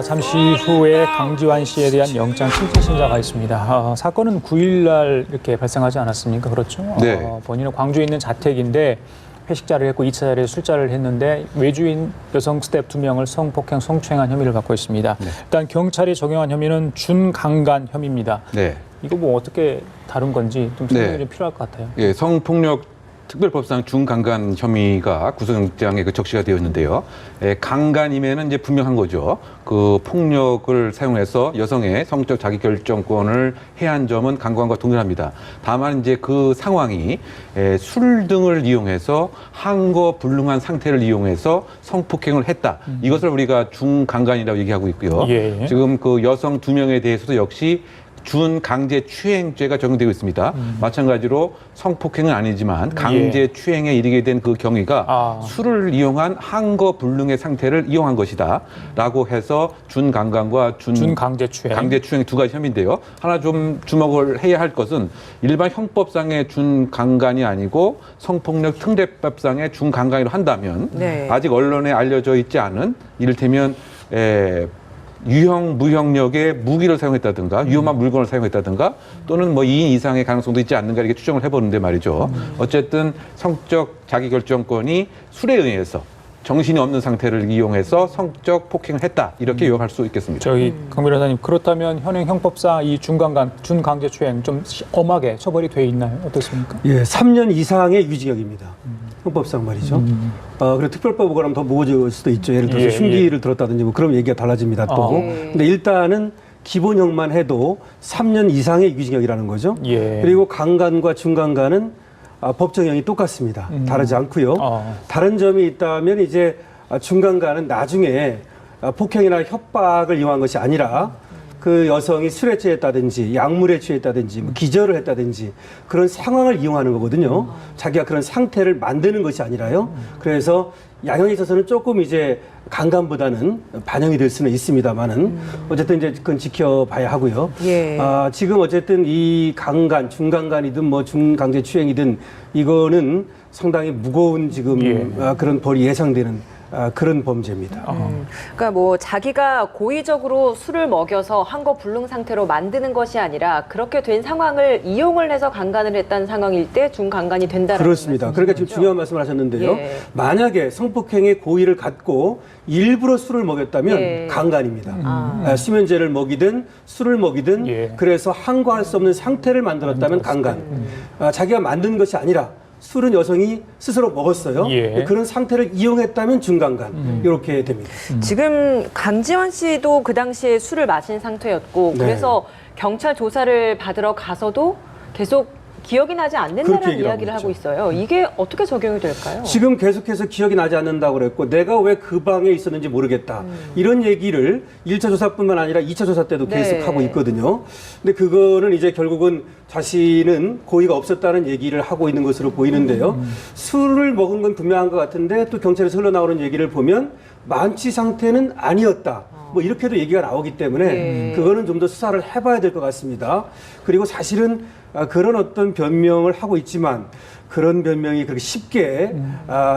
잠시 후에 강지환 씨에 대한 영장 실질 심사가 있습니다. 사건은 9일 날 이렇게 발생하지 않았습니까? 그렇죠? 네. 본인은 광주에 있는 자택인데 회식자를 했고 2차 자리에 술자를 했는데 외주인 여성 스텝 2명을 성폭행, 성추행한 혐의를 받고 있습니다. 네. 일단 경찰이 적용한 혐의는 준강간 혐의입니다. 네. 이거 뭐 어떻게 다룬 건지 좀 설명이 네. 좀 필요할 것 같아요. 예, 성폭력 특별법상 중강간 혐의가 구속영장에 적시가 되었는데요. 강간임에는 이제 분명한 거죠. 그 폭력을 사용해서 여성의 성적 자기결정권을 해한 점은 강간과 동일합니다. 다만 이제 그 상황이 술 등을 이용해서 항거불능한 상태를 이용해서 성폭행을 했다. 이것을 우리가 중강간이라고 얘기하고 있고요. 예. 지금 그 여성 2명에 대해서도 역시 준강제추행죄가 적용되고 있습니다. 마찬가지로 성폭행은 아니지만 강제추행에 이르게 된 그 경위가 술을 이용한 항거불능의 상태를 이용한 것이다 라고 해서 준강간과 강제추행 두 가지 혐의인데요. 하나 좀 주목을 해야 할 것은 일반 형법상의 준강간이 아니고 성폭력 특례법상의 중강간으로 한다면 아직 언론에 알려져 있지 않은 이를테면 유형, 무형력의 무기를 사용했다든가 위험한 물건을 사용했다든가 또는 뭐 2인 이상의 가능성도 있지 않는가 이렇게 추정을 해보는데 말이죠. 어쨌든 성적 자기결정권이 술에 의해서 정신이 없는 상태를 이용해서 성적 폭행을 했다 이렇게 요약할 수 있겠습니다. 저희 강 변호사님, 그렇다면 현행 형법상 이 중강간, 준강제추행 좀 엄하게 처벌이 돼 있나요? 어떻습니까? 예, 3년 이상의 유징역입니다. 형법상 말이죠. 그리고 특별법으로 그러면 더 무거워질 수도 있죠. 예를 들어서 흉기를 들었다든지 뭐 그럼 얘기가 달라집니다. 또. 근데 일단은 기본형만 해도 3년 이상의 유징역이라는 거죠. 그리고 강간과 중강간은 법정형이 똑같습니다. 다르지 않고요. 다른 점이 있다면 이제 중강간은 나중에 폭행이나 협박을 이용한 것이 아니라 그 여성이 술에 취했다든지 약물에 취했다든지 뭐 기절을 했다든지 그런 상황을 이용하는 거거든요. 자기가 그런 상태를 만드는 것이 아니라요. 그래서 양형에 있어서는 조금 이제 강간보다는 반영이 될 수는 있습니다만은 어쨌든 이제 그건 지켜봐야 하고요. 지금 어쨌든 이 강간, 중강간이든 뭐 중강제추행이든 이거는 상당히 무거운 지금 그런 벌이 예상되는 그런 범죄입니다. 그러니까 뭐 자기가 고의적으로 술을 먹여서 항거불능 상태로 만드는 것이 아니라 그렇게 된 상황을 이용을 해서 강간을 했다는 상황일 때 중강간이 된다는 그렇습니다. 그러니까 지금 중요한 말씀을 하셨는데요. 만약에 성폭행의 고의를 갖고 일부러 술을 먹였다면 강간입니다. 수면제를 먹이든 술을 먹이든 그래서 항거할 수 없는 상태를 만들었다면 강간. 자기가 만든 것이 아니라 술은 여성이 스스로 먹었어요. 그런 상태를 이용했다면 중강간 이렇게 됩니다. 지금 강지환 씨도 그 당시에 술을 마신 상태였고 그래서 경찰 조사를 받으러 가서도 계속 기억이 나지 않는다는 이야기를 하고 있어요. 이게 어떻게 적용이 될까요? 지금 계속해서 기억이 나지 않는다고 그랬고 내가 왜 그 방에 있었는지 모르겠다. 이런 얘기를 1차 조사뿐만 아니라 2차 조사 때도 계속하고 있거든요. 근데 그거는 이제 결국은 자신은 고의가 없었다는 얘기를 하고 있는 것으로 보이는데요. 술을 먹은 건 분명한 것 같은데 또 경찰에서 흘러나오는 얘기를 보면 만취 상태는 아니었다. 뭐 이렇게도 얘기가 나오기 때문에 그거는 좀 더 수사를 해봐야 될 것 같습니다. 그리고 사실은 그런 어떤 변명을 하고 있지만 그런 변명이 그렇게 쉽게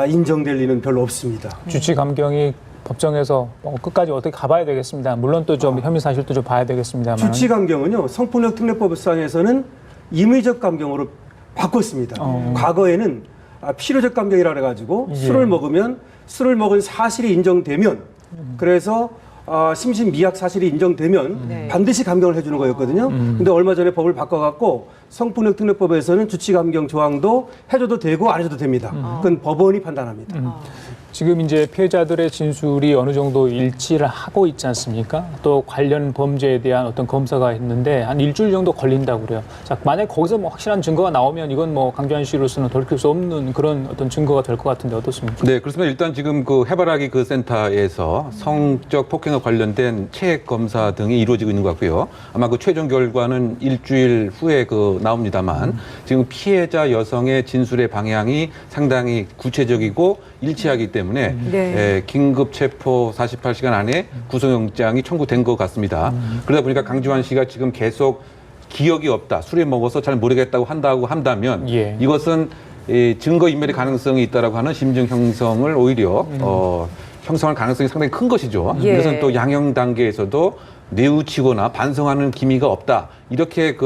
인정될 리는 별로 없습니다. 주치 감경이 법정에서 끝까지 어떻게 가봐야 되겠습니다. 물론 또 좀 혐의 사실도 좀 봐야 되겠습니다만. 주치 감경은요, 성폭력 특례법상에서는 임의적 감경으로 바꿨습니다. 과거에는 필요적 감경이라 그래가지고 술을 먹으면 술을 먹은 사실이 인정되면 그래서 심신미약 사실이 인정되면 반드시 감경을 해주는 거였거든요. 근데 얼마 전에 법을 바꿔갖고 성폭력 특례법에서는 주치 감경 조항도 해줘도 되고 안 해줘도 됩니다. 그건 법원이 판단합니다. 지금 이제 피해자들의 진술이 어느 정도 일치를 하고 있지 않습니까? 또 관련 범죄에 대한 어떤 검사가 있는데 한 일주일 정도 걸린다고 그래요. 자, 만약 거기서 뭐 확실한 증거가 나오면 이건 뭐 강지환 씨로서는 돌이킬 수 없는 그런 어떤 증거가 될 것 같은데 어떻습니까? 네, 그렇습니다. 일단 지금 그 해바라기 그 센터에서 성적 폭행과 관련된 체액 검사 등이 이루어지고 있는 것 같고요. 아마 그 최종 결과는 일주일 후에 그 나옵니다만 지금 피해자 여성의 진술의 방향이 상당히 구체적이고 일치하기 때문에 긴급 체포 48시간 안에 구속영장이 청구된 것 같습니다. 그러다 보니까 강지환 씨가 지금 계속 기억이 없다, 술에 먹어서 잘 모르겠다고 한다면 이것은 증거인멸의 가능성이 있다라고 하는 심증 형성을 오히려 형성할 가능성이 상당히 큰 것이죠. 예. 이것은 또 양형 단계에서도 뉘우치거나 반성하는 기미가 없다. 이렇게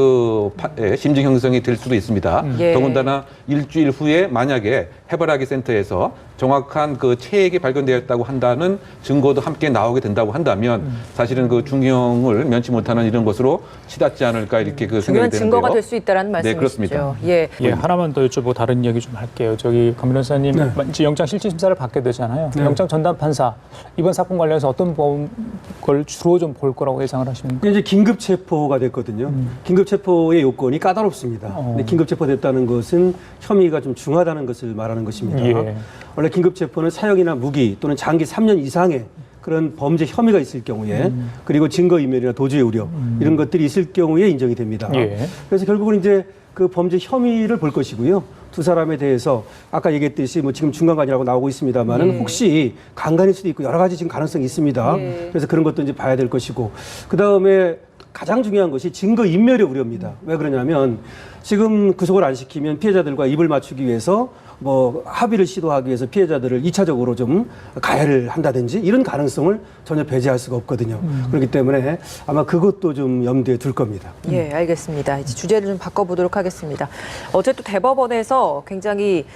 심증 형성이 될 수도 있습니다. 예. 더군다나 일주일 후에 만약에 해바라기 센터에서 정확한 그 체액이 발견되었다고 한다는 증거도 함께 나오게 된다고 한다면 사실은 그 중형을 면치 못하는 이런 것으로 치닫지 않을까 이렇게 그 중요한 생각이 되는데요. 증거가 될 수 있다는 네, 말씀이시죠. 그렇습니다. 예. 예, 하나만 더 여쭤보고 다른 이야기 좀 할게요. 저기 강 변호사님, 네. 이제 영장 실질 심사를 받게 되잖아요. 네. 영장 전담 판사 이번 사건 관련해서 어떤 걸 주로 좀 볼 거라고 예상을 하십니까? 이제 긴급 체포가 됐거든요. 긴급 체포의 요건이 까다롭습니다. 근데 긴급 체포됐다는 것은 혐의가 좀 중하다는 것을 말하는 것입니다. 예. 원래 긴급 체포는 사형이나 무기 또는 장기 3년 이상의 그런 범죄 혐의가 있을 경우에 그리고 증거인멸이나 도주의 우려 이런 것들이 있을 경우에 인정이 됩니다. 예. 그래서 결국은 이제 그 범죄 혐의를 볼 것이고요. 두 사람에 대해서 아까 얘기했듯이 뭐 지금 중간간이라고 나오고 있습니다만은 혹시 강간일 수도 있고 여러 가지 지금 가능성이 있습니다. 예. 그래서 그런 것도 이제 봐야 될 것이고 그 다음에 가장 중요한 것이 증거 인멸의 우려입니다. 왜 그러냐면 지금 구속을 안 시키면 피해자들과 입을 맞추기 위해서 뭐 합의를 시도하기 위해서 피해자들을 2차적으로 좀 가해를 한다든지 이런 가능성을 전혀 배제할 수가 없거든요. 그렇기 때문에 아마 그것도 좀 염두에 둘 겁니다. 예, 알겠습니다. 이제 주제를 좀 바꿔보도록 하겠습니다. 어제 또 대법원에서 굉장히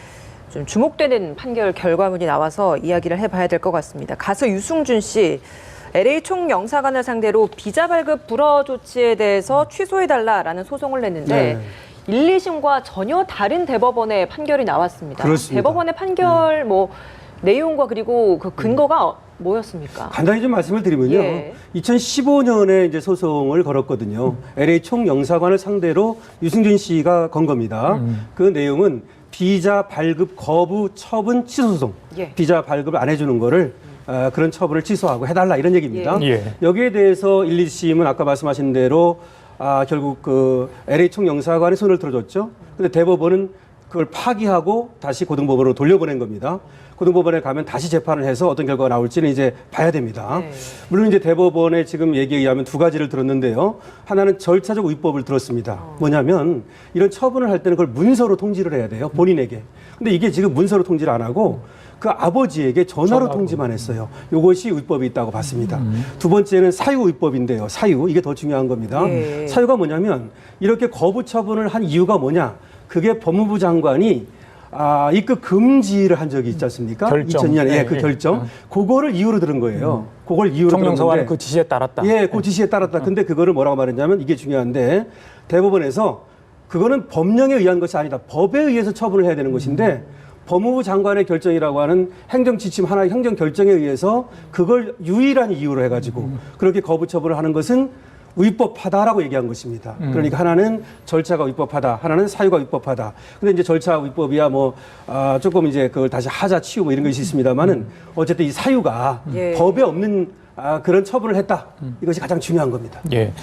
좀 주목되는 판결 결과물이 나와서 이야기를 해봐야 될 것 같습니다. 가수 유승준 씨, LA 총영사관을 상대로 비자 발급 불허 조치에 대해서 취소해달라라는 소송을 냈는데 네. 1, 2심과 전혀 다른 대법원의 판결이 나왔습니다. 그렇습니다. 대법원의 판결 뭐 내용과 그리고 그 근거가 뭐였습니까? 간단히 좀 말씀을 드리면요. 예. 2015년에 이제 소송을 걸었거든요. LA 총영사관을 상대로 유승준 씨가 건 겁니다. 그 내용은 비자 발급 거부 처분 취소 소송. 예. 비자 발급을 안 해주는 거를 그런 처분을 취소하고 해달라 이런 얘기입니다. 예. 여기에 대해서 1, 2심은 아까 말씀하신 대로 결국 그 LA 총영사관이 손을 들어줬죠. 근데 대법원은 그걸 파기하고 다시 고등법원으로 돌려보낸 겁니다. 고등법원에 가면 다시 재판을 해서 어떤 결과가 나올지는 이제 봐야 됩니다. 네. 물론 이제 대법원의 지금 얘기에 의하면 두 가지를 들었는데요. 하나는 절차적 위법을 들었습니다. 뭐냐면 이런 처분을 할 때는 그걸 문서로 통지를 해야 돼요. 본인에게. 근데 이게 지금 문서로 통지를 안 하고 그 아버지에게 전화로 통지만 했어요. 이것이 위법이 있다고 봤습니다. 두 번째는 사유 위법인데요. 사유, 이게 더 중요한 겁니다. 예. 사유가 뭐냐면 이렇게 거부 처분을 한 이유가 뭐냐? 그게 법무부 장관이 입국 금지를 한 적이 있지 않습니까? 결정. 2000년에 예, 그 예. 결정. 그거를 이유로 들은 거예요. 그걸 이유로 들은 총영사관은 건데. 그 지시에 따랐다. 예, 그 지시에 따랐다. 근데 그거를 뭐라고 말했냐면 이게 중요한데 대법원에서 그거는 법령에 의한 것이 아니다. 법에 의해서 처분을 해야 되는 것인데 법무부 장관의 결정이라고 하는 행정지침 하나의 행정결정에 의해서 그걸 유일한 이유로 해가지고 그렇게 거부 처분을 하는 것은 위법하다라고 얘기한 것입니다. 그러니까 하나는 절차가 위법하다, 하나는 사유가 위법하다. 근데 이제 절차 위법이야 조금 이제 그걸 다시 하자 치우 뭐 이런 것이 있습니다만은 어쨌든 이 사유가 예. 법에 없는 그런 처분을 했다. 이것이 가장 중요한 겁니다. 예.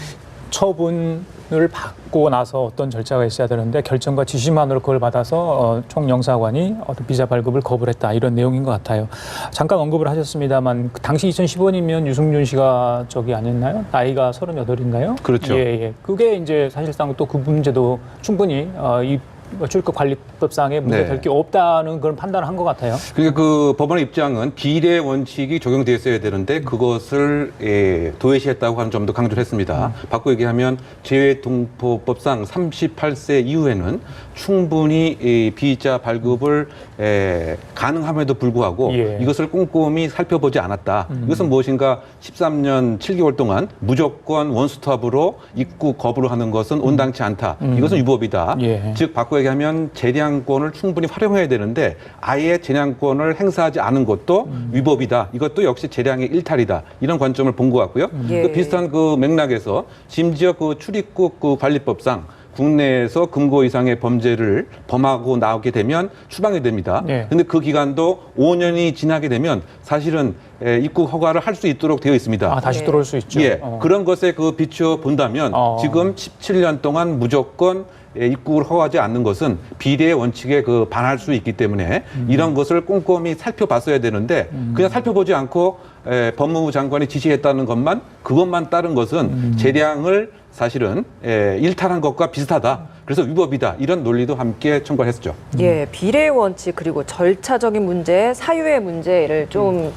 처분을 받고 나서 어떤 절차가 있어야 되는데 결정과 지시만으로 그걸 받아서 총영사관이 어떤 비자 발급을 거부를 했다 이런 내용인 것 같아요. 잠깐 언급을 하셨습니다만 그 당시 2015년이면 유승준 씨가 저기 아니었나요? 나이가 38인가요? 그렇죠. 예, 예. 그게 이제 사실상 또 그 문제도 충분히 이 출국관리법상에 문제될 게 없다는 그런 판단을 한 것 같아요. 그러니까 그 법원의 입장은 비례 원칙이 적용되었어야 되는데 그것을 도외시했다고 하는 점도 강조를 했습니다. 바꿔 얘기하면 재외동포법상 38세 이후에는 충분히 이 비자 발급을 가능함에도 불구하고 예. 이것을 꼼꼼히 살펴보지 않았다. 이것은 무엇인가 13년 7개월 동안 무조건 원스톱으로 입국 거부를 하는 것은 온당치 않다. 이것은 위법이다. 예. 즉 바꿔 얘기하면 재량권을 충분히 활용해야 되는데 아예 재량권을 행사하지 않은 것도 위법이다. 이것도 역시 재량의 일탈이다. 이런 관점을 본 것 같고요. 예. 그 비슷한 그 맥락에서 심지어 그 출입국 그 관리법상 국내에서 금고 이상의 범죄를 범하고 나오게 되면 추방이 됩니다. 그런데 그 기간도 5년이 지나게 되면 사실은 입국 허가를 할 수 있도록 되어 있습니다. 다시 네. 들어올 수 있죠. 예, 그런 것에 그 비추어 본다면 지금 17년 동안 무조건 입국을 허가하지 않는 것은 비례의 원칙에 그 반할 수 있기 때문에 이런 것을 꼼꼼히 살펴봤어야 되는데 그냥 살펴보지 않고 법무부 장관이 지시했다는 것만 그것만 따른 것은 재량을 사실은 일탈한 것과 비슷하다. 그래서 위법이다 이런 논리도 함께 청구를 했었죠. 예, 비례 원칙 그리고 절차적인 문제, 사유의 문제를 좀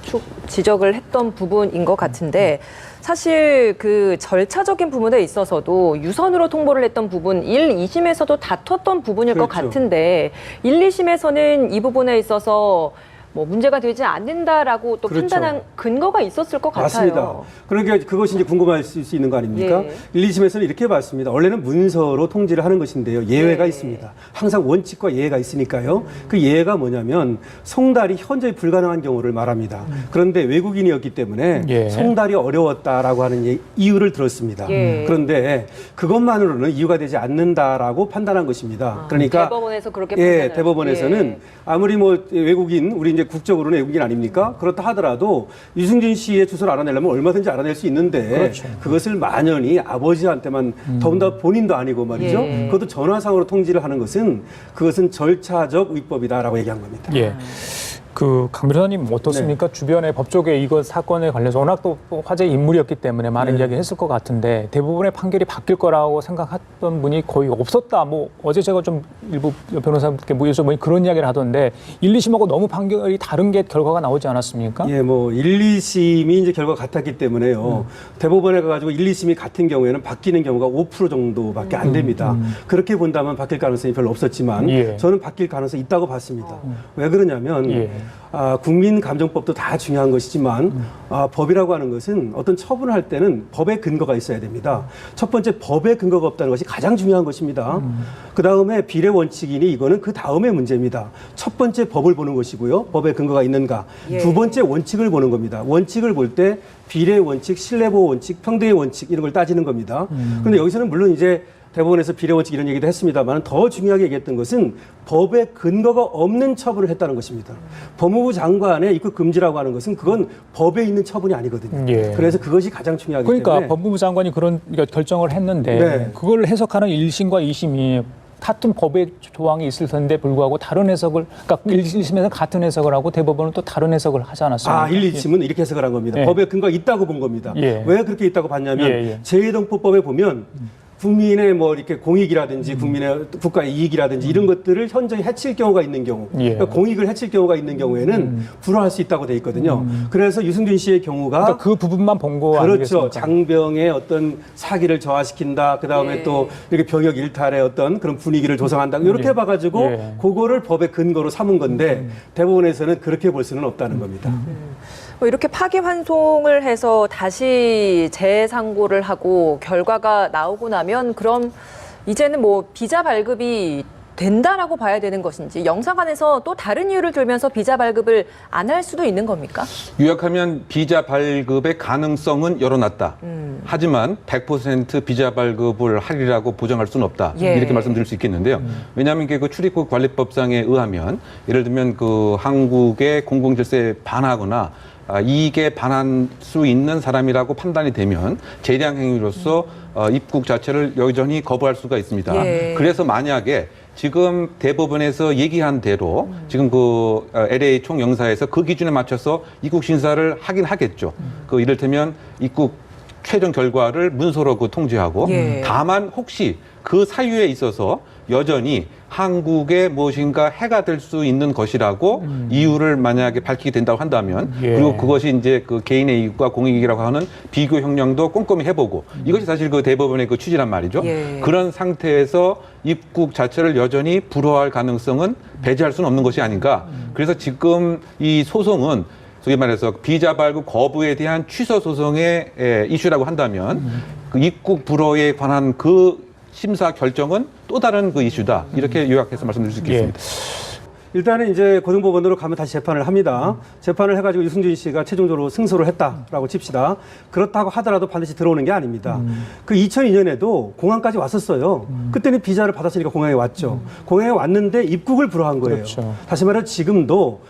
지적을 했던 부분인 것 같은데 사실 그 절차적인 부분에 있어서도 유선으로 통보를 했던 부분 1, 2심에서도 다퉜던 부분일 것 그렇죠. 같은데 1, 2심에서는 이 부분에 있어서 뭐 문제가 되지 않는다라고 또 그렇죠. 판단한 근거가 있었을 것 맞습니다. 같아요. 그러니까 그것이 이제 궁금할 수 있는 거 아닙니까? 예. 1, 2심에서는 이렇게 봤습니다. 원래는 문서로 통지를 하는 것인데요. 예외가 예. 있습니다. 항상 원칙과 예외가 있으니까요. 그 예외가 뭐냐면 송달이 현저히 불가능한 경우를 말합니다. 그런데 외국인이었기 때문에 예. 송달이 어려웠다라고 하는 이유를 들었습니다. 예. 그런데 그것만으로는 이유가 되지 않는다라고 판단한 것입니다. 그러니까 대법원에서 그렇게 예, 판단을 대법원에서는 예. 아무리 뭐 외국인, 우리 이제 국적으로는 외국인 아닙니까? 그렇다 하더라도 유승진 씨의 주소를 알아내려면 얼마든지 알아낼 수 있는데 그렇죠. 그것을 만연히 아버지한테만 더군다나 본인도 아니고 말이죠. 예. 그것도 전화상으로 통지를 하는 것은 그것은 절차적 위법이다라고 얘기한 겁니다. 예. 그 강 변호사님 어떻습니까? 주변에 법조계 이거 사건에 관련해서 워낙 또 화제의 인물이었기 때문에 많은 네. 이야기 했을 것 같은데 대부분의 판결이 바뀔 거라고 생각했던 분이 거의 없었다. 뭐 어제 제가 좀 일부 변호사분께 여쭤보니 그런 이야기를 하던데 1, 2심하고 너무 판결이 다른 게 결과가 나오지 않았습니까? 예, 뭐 1, 2심이 이제 결과가 같았기 때문에요. 대법원에 가가지고 1, 2심이 같은 경우에는 바뀌는 경우가 5% 정도밖에 안 됩니다. 그렇게 본다면 바뀔 가능성이 별로 없었지만 예. 저는 바뀔 가능성이 있다고 봤습니다. 왜 그러냐면 예. 국민감정법도 다 중요한 것이지만 법이라고 하는 것은 어떤 처분을 할 때는 법의 근거가 있어야 됩니다. 첫 번째 법의 근거가 없다는 것이 가장 중요한 것입니다. 그다음에 비례 원칙이니 이거는 그 다음의 문제입니다. 첫 번째 법을 보는 것이고요. 법의 근거가 있는가. 예. 두 번째 원칙을 보는 겁니다. 원칙을 볼 때 비례 원칙, 신뢰보호 원칙, 평등의 원칙 이런 걸 따지는 겁니다. 그런데 여기서는 물론 이제 대법원에서 비례 원칙 이런 얘기도 했습니다만 더 중요하게 얘기했던 것은 법의 근거가 없는 처분을 했다는 것입니다. 법무부 장관의 입국 금지라고 하는 것은 그건 법에 있는 처분이 아니거든요. 예. 그래서 그것이 가장 중요하기 그러니까 때문에 법무부 장관이 그런 결정을 했는데 네. 그걸 해석하는 1심과 2심이 같은 법의 조항이 있을 텐데 불구하고 다른 해석을 그러니까 1심에서 같은 해석을 하고 대법원은 또 다른 해석을 하지 않았습니까? 1, 2심은 이렇게 해석을 한 겁니다. 예. 법의 근거가 있다고 본 겁니다. 예. 왜 그렇게 있다고 봤냐면 예. 재해동포법에 보면 국민의 뭐 이렇게 공익이라든지 국민의 국가의 이익이라든지 이런 것들을 현저히 해칠 경우가 있는 경우, 예. 그러니까 공익을 해칠 경우가 있는 경우에는 불허할 수 있다고 돼 있거든요. 그래서 유승균 씨의 경우가 그러니까 그 부분만 본 거 그렇죠. 아니겠습니까? 장병의 어떤 사기를 저하시킨다. 그 다음에 예. 또 이렇게 병역 일탈의 어떤 그런 분위기를 조성한다. 이렇게 예. 봐가지고 예. 그거를 법의 근거로 삼은 건데 대법원에서는 그렇게 볼 수는 없다는 겁니다. 뭐 이렇게 파기환송을 해서 다시 재상고를 하고 결과가 나오고 나면 그럼 이제는 뭐 비자 발급이 된다라고 봐야 되는 것인지 영사관에서 또 다른 이유를 들면서 비자 발급을 안 할 수도 있는 겁니까? 요약하면 비자 발급의 가능성은 열어놨다. 하지만 100% 비자 발급을 하리라고 보장할 수는 없다. 예. 이렇게 말씀드릴 수 있겠는데요. 왜냐하면 이게 그 출입국 관리법상에 의하면 예를 들면 그 한국의 공공질서에 반하거나 이익에 반할 수 있는 사람이라고 판단이 되면 재량 행위로서 입국 자체를 여전히 거부할 수가 있습니다. 예. 그래서 만약에 지금 대법원에서 얘기한 대로 지금 그 LA 총영사에서 그 기준에 맞춰서 입국 심사를 하긴 하겠죠. 그 이를테면 입국 최종 결과를 문서로 그 통지하고 예. 다만 혹시 그 사유에 있어서 여전히 한국에 무엇인가 해가 될 수 있는 것이라고 이유를 만약에 밝히게 된다고 한다면 예. 그리고 그것이 이제 그 개인의 이익과 공익이라고 하는 비교 형량도 꼼꼼히 해보고 이것이 사실 그 대법원의 그 취지란 말이죠. 예. 그런 상태에서 입국 자체를 여전히 불허할 가능성은 배제할 수는 없는 것이 아닌가. 그래서 지금 이 소송은 소위 말해서 비자 발급 거부에 대한 취소 소송의 이슈라고 한다면 그 입국 불허에 관한 그 심사 결정은 또 다른 그 이슈다. 이렇게 요약해서 말씀드릴 수 있겠습니다. 일단은 이제 고등법원으로 가면 다시 재판을 합니다. 재판을 해가지고 유승준 씨가 최종적으로 승소를 했다라고 칩시다. 그렇다고 하더라도 반드시 들어오는 게 아닙니다. 그 2002년에도 공항까지 왔었어요. 그때는 비자를 받았으니까 공항에 왔죠. 공항에 왔는데 입국을 불허한 거예요. 그렇죠. 다시 말해 지금도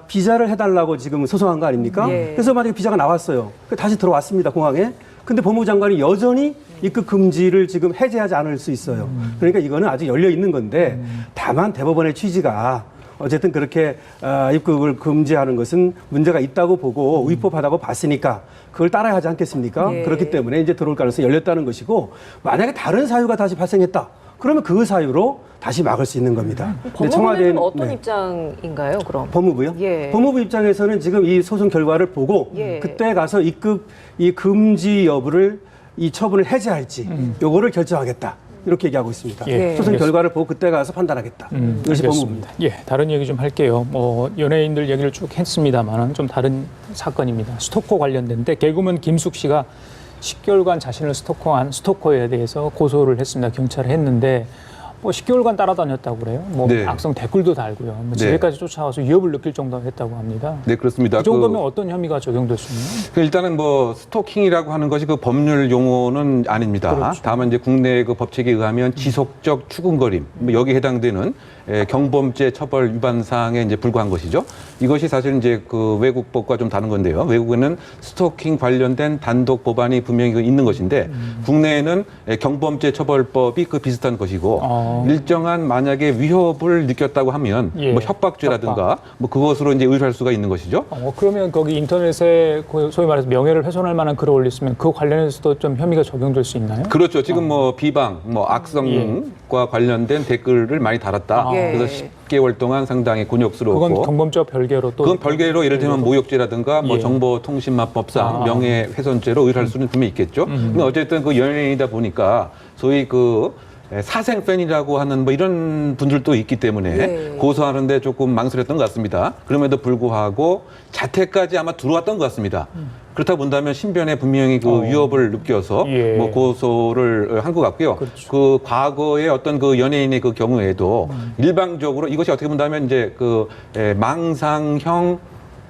비자를 해달라고 지금 소송한 거 아닙니까? 예. 그래서 만약에 비자가 나왔어요. 다시 들어왔습니다, 공항에. 근데 법무부 장관이 여전히 입국 금지를 지금 해제하지 않을 수 있어요. 그러니까 이거는 아직 열려 있는 건데 다만 대법원의 취지가 어쨌든 그렇게 입국을 금지하는 것은 문제가 있다고 보고 위법하다고 봤으니까 그걸 따라야 하지 않겠습니까? 예. 그렇기 때문에 이제 들어올 가능성이 열렸다는 것이고 만약에 다른 사유가 다시 발생했다. 그러면 그 사유로 다시 막을 수 있는 겁니다. 근데 법무부는 어떤 입장인가요, 그럼? 법무부요? 예. 법무부 입장에서는 지금 이 소송 결과를 보고 예. 그때 가서 이 금지 여부를 이 처분을 해제할지 요거를 결정하겠다. 이렇게 얘기하고 있습니다. 예. 소송 결과를 보고 그때 가서 판단하겠다. 이것이 법무부입니다. 예, 다른 얘기 좀 할게요. 뭐 연예인들 얘기를 쭉 했습니다만은 좀 다른 사건입니다. 스토커 관련된데 개그맨 김숙 씨가 10개월간 자신을 스토커한 스토커에 대해서 고소를 했습니다. 경찰에 했는데 뭐 10개월간 따라다녔다고 그래요. 뭐 네. 악성 댓글도 달고요. 뭐 집에까지 쫓아와서 위협을 느낄 정도로 했다고 합니다. 네, 그렇습니다. 이 정도면 어떤 혐의가 적용될 수 있나요? 일단은 뭐 스토킹이라고 하는 것이 그 법률 용어는 아닙니다. 그렇죠. 다만 이제 국내 그 법칙에 의하면 지속적 추궁거림, 뭐 여기에 해당되는 경범죄 처벌 위반 사항에 이제 불과한 것이죠. 이것이 사실 이제 그 외국법과 좀 다른 건데요. 외국에는 스토킹 관련된 단독 법안이 분명히 있는 것인데 국내에는 경범죄 처벌법이 그 비슷한 것이고 일정한 만약에 위협을 느꼈다고 하면 예. 뭐 협박죄라든가 뭐 그것으로 이제 의뢰할 수가 있는 것이죠. 그러면 거기 인터넷에 그 소위 말해서 명예를 훼손할 만한 글을 올렸으면 그 관련해서도 좀 혐의가 적용될 수 있나요? 그렇죠. 지금 뭐 비방, 뭐 악성과 관련된 댓글을 많이 달았다. 예. 그래서 10개월 동안 상당히 곤욕스러웠고. 그건 경범죄와 별개로 또 그건 별개로 예를 들면 모욕죄라든가 뭐 예. 정보통신망법상 명예훼손죄로 의뢰할 수는 분명히 있겠죠. 근데 어쨌든 그 연예인이다 보니까 소위 그 사생 팬이라고 하는 뭐 이런 분들도 있기 때문에 예. 고소하는데 조금 망설였던 것 같습니다. 그럼에도 불구하고 자택까지 아마 들어왔던 것 같습니다. 그렇다 본다면 신변에 분명히 그 위협을 느껴서 예. 뭐 고소를 한 것 같고요. 그렇죠. 그 과거의 어떤 그 연예인의 그 경우에도 일방적으로 이것이 어떻게 본다면 이제 그 망상형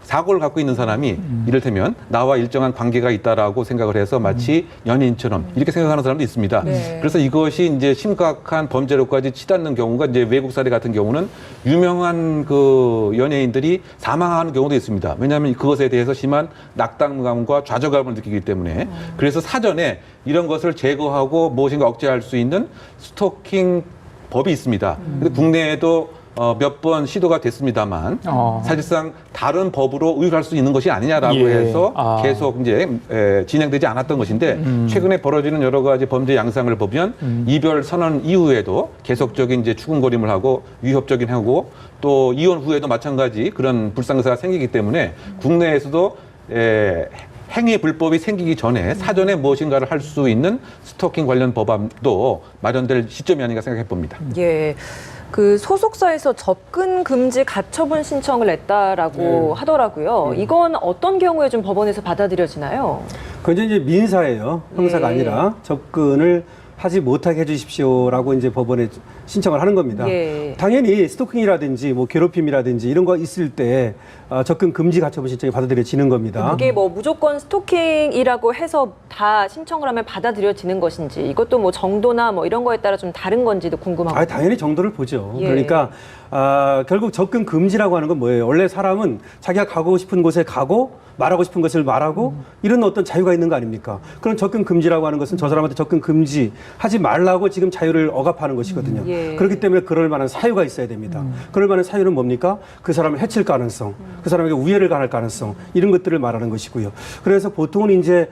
사고를 갖고 있는 사람이 이를테면 나와 일정한 관계가 있다라고 생각을 해서 마치 연인처럼 이렇게 생각하는 사람도 있습니다. 네. 그래서 이것이 이제 심각한 범죄로까지 치닫는 경우가 이제 외국 사례 같은 경우는 유명한 그 연예인들이 사망하는 경우도 있습니다. 왜냐하면 그것에 대해서 심한 낙담감과 좌절감을 느끼기 때문에 그래서 사전에 이런 것을 제거하고 무엇인가 억제할 수 있는 스토킹 법이 있습니다. 근데 국내에도 몇 번 시도가 됐습니다만 사실상 다른 법으로 의율할 수 있는 것이 아니냐라고 예. 해서 계속 이제 진행되지 않았던 것인데 최근에 벌어지는 여러 가지 범죄 양상을 보면 이별 선언 이후에도 계속적인 이제 추궁거림을 하고 위협적인 하고 또 이혼 후에도 마찬가지 그런 불상사가 생기기 때문에 국내에서도 행위 불법이 생기기 전에 사전에 무엇인가를 할 수 있는 스토킹 관련 법안도 마련될 시점이 아닌가 생각해 봅니다. 예. 그 소속사에서 접근 금지 가처분 신청을 냈다라고 하더라고요. 이건 어떤 경우에 좀 법원에서 받아들여지나요? 그건 이제 민사예요. 형사가 예. 아니라 접근을 하지 못하게 해주십시오라고 이제 법원에 신청을 하는 겁니다. 예. 당연히 스토킹이라든지 뭐 괴롭힘이라든지 이런 거 있을 때 접근 금지 가처분 신청이 받아들여지는 겁니다. 그게 뭐 무조건 스토킹이라고 해서 다 신청을 하면 받아들여지는 것인지 이것도 뭐 정도나 뭐 이런 거에 따라 좀 다른 건지도 궁금하고. 당연히 정도를 보죠. 예. 그러니까 결국 접근 금지라고 하는 건 뭐예요? 원래 사람은 자기가 가고 싶은 곳에 가고 말하고 싶은 것을 말하고 이런 어떤 자유가 있는 거 아닙니까? 그런 접근 금지라고 하는 것은 저 사람한테 접근 금지 하지 말라고 지금 자유를 억압하는 것이거든요. 예. 그렇기 때문에 그럴 만한 사유가 있어야 됩니다. 그럴 만한 사유는 뭡니까? 그 사람을 해칠 가능성, 그 사람에게 우애를 가할 가능성 이런 것들을 말하는 것이고요. 그래서 보통은 이제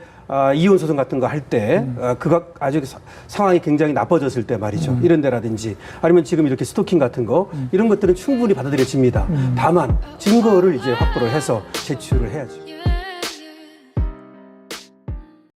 이혼 소송 같은 거 할 때 그가 아주 상황이 굉장히 나빠졌을 때 말이죠. 이런 데라든지 아니면 지금 이렇게 스토킹 같은 거 이런 것들은 충분히 받아들여집니다. 다만 증거를 이제 확보를 해서 제출을 해야죠.